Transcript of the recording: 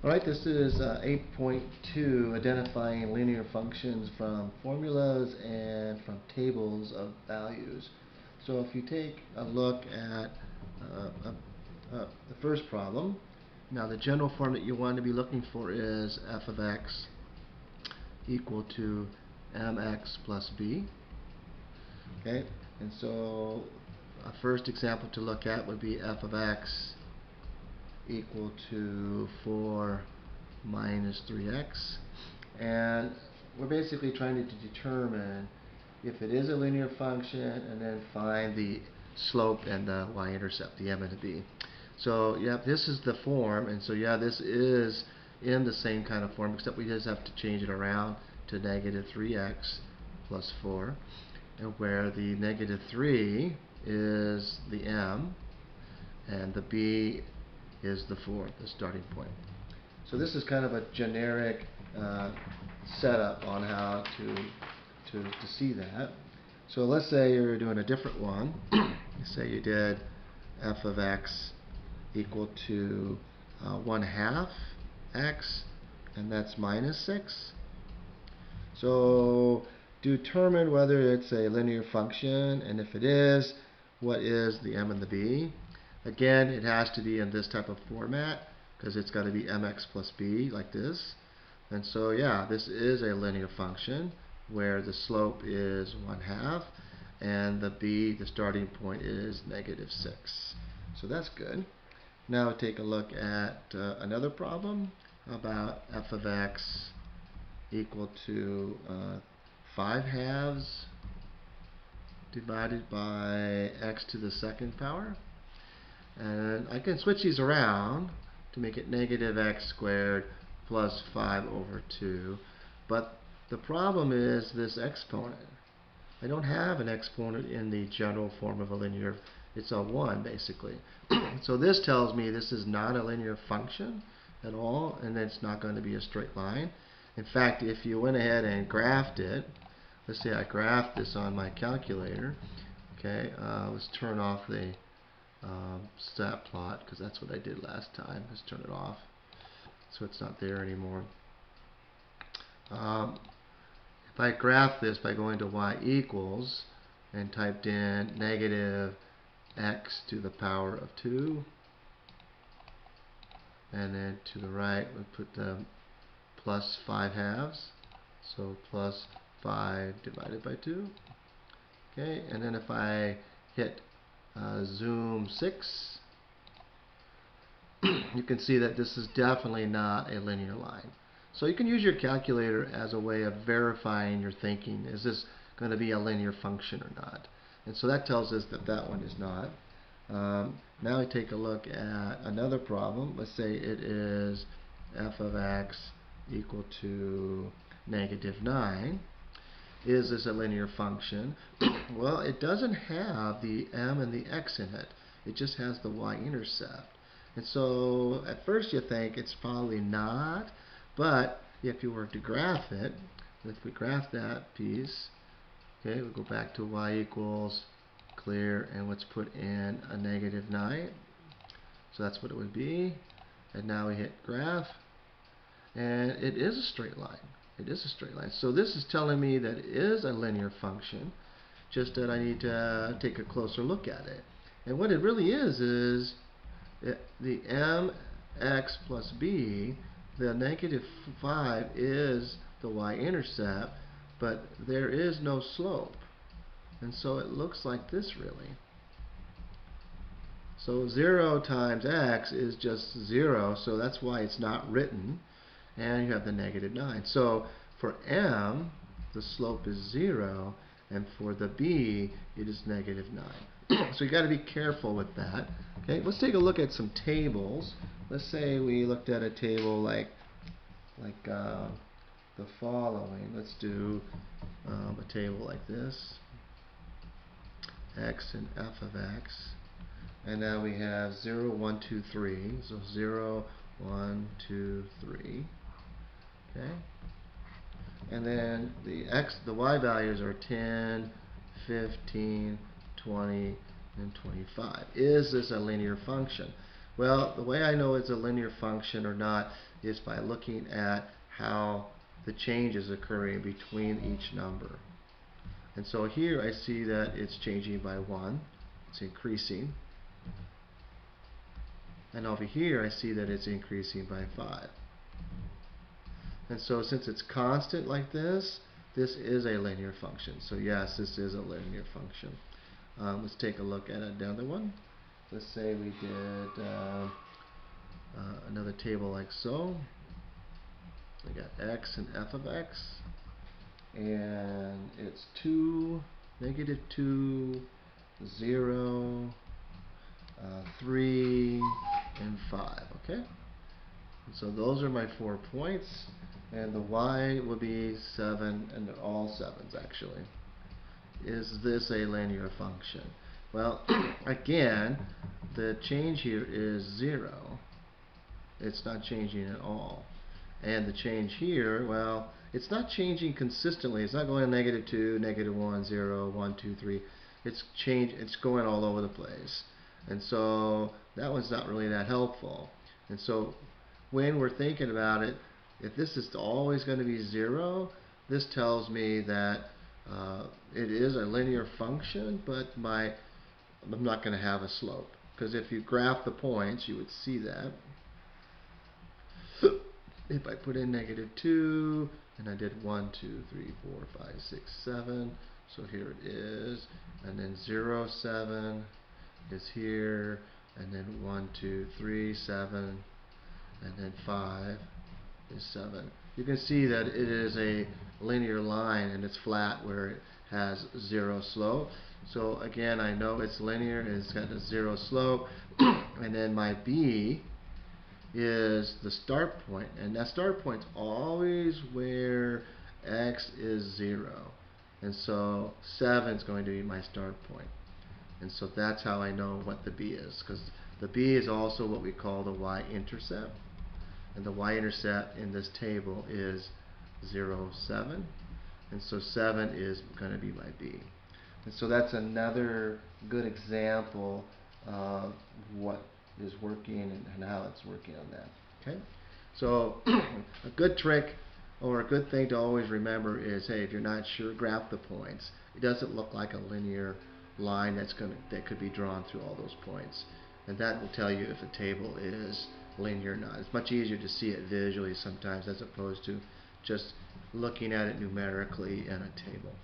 Alright, this is 8.2, identifying linear functions from formulas and from tables of values. So if you take a look at the first problem, now the general form that you want to be looking for is f of x equal to mx plus b. Okay, and so a first example to look at would be f of x equal to 4 minus 3x, and we're basically trying to determine if it is a linear function and then find the slope and the y-intercept, the m and the b. So yeah, this is the form, and so yeah, this is in the same kind of form, except we just have to change it around to negative 3x plus 4, and where the negative 3 is the m and the b is the 4, the starting point. So this is kind of a generic setup on how to see that. So let's say you're doing a different one. Say you did f of x equal to 1/2 x, and that's minus 6. So determine whether it's a linear function, and if it is, what is the m and the b. Again, it has to be in this type of format because it's got to be mx plus b like this. And so yeah, this is a linear function where the slope is 1/2 and the b, the starting point, is negative 6. So that's good. Now take a look at another problem about f of x equal to 5/2 divided by x to the second power. And I can switch these around to make it negative x squared plus 5 over 2. But the problem is this exponent. I don't have an exponent in the general form of a linear. It's a 1 basically. So this tells me this is not a linear function at all, and it's not going to be a straight line. In fact, if you went ahead and graphed it, let's say I graphed this on my calculator. Okay, let's turn off the stat plot, because that's what I did last time. Let's turn it off so it's not there anymore. If I graph this by going to y equals and typed in negative x to the power of 2, and then to the right we put the plus 5/2, so plus 5 divided by 2. Okay, and then if I hit zoom 6, you can see that this is definitely not a linear line. So you can use your calculator as a way of verifying your thinking. Is this going to be a linear function or not? And so that tells us that that one is not. Now we take a look at another problem. Let's say it is f of x equal to negative 9. Is this a linear function? Well, it doesn't have the m and the x in it. It just has the y-intercept. And so at first you think it's probably not, but if you were to graph it, if we graph that piece, okay, we'll go back to y equals clear, and let's put in a negative 9. So that's what it would be. And now we hit graph, and it is a straight line. It is a straight line. So this is telling me that it is a linear function, just that I need to take a closer look at it. And what it really is the mx plus b, the negative 5 is the y-intercept, but there is no slope. And so it looks like this really. So 0 times x is just 0, so that's why it's not written. And you have the negative 9. So for m, the slope is 0, and for the b, it is negative 9. So you got to be careful with that. Okay, let's take a look at some tables. Let's say we looked at a table like the following. Let's do a table like this: x and f of x. And now we have 0, 1, 2, 3. So 0, 1, 2, 3. Okay. And then the y values are 10, 15, 20, and 25. Is this a linear function? Well, the way I know it's a linear function or not is by looking at how the change is occurring between each number. And so here I see that it's changing by 1. It's increasing. And over here I see that it's increasing by 5. And so since it's constant like this, this is a linear function. So yes, this is a linear function. Let's take a look at another one. Let's say we did another table like so. We got x and f of x, and it's 2, -2, 0, 3, and 5. Okay? And so those are my 4 points, and the y will be 7, and they're all 7s actually. Is this a linear function? Well, again, the change here is 0. It's not changing at all. And the change here, well, it's not changing consistently. It's not going -2, -1, 0, 1, 2, 3. It's going all over the place. And so that one's not really that helpful. And so when we're thinking about it, if this is always going to be 0, this tells me that it is a linear function, but I'm not going to have a slope. Because if you graph the points, you would see that. If I put in -2, and I did 1, 2, 3, 4, 5, 6, 7, so here it is, and then 0, 7 is here, and then 1, 2, 3, 7, and then 5 is 7. You can see that it is a linear line, and it's flat where it has 0 slope. So again, I know it's linear, and it's got a 0 slope, and then my B is the start point, and that start point is always where x is 0, and so 7 is going to be my start point. And so that's how I know what the B is, because the B is also what we call the y-intercept, and the y-intercept in this table is 0, 7, and so 7 is going to be my B. And so that's another good example of what is working and how it's working on that. Okay, so a good trick or a good thing to always remember is, hey, if you're not sure, graph the points. It doesn't look like a linear line that could be drawn through all those points, and that will tell you if a table is linear or not. It's much easier to see it visually sometimes as opposed to just looking at it numerically in a table.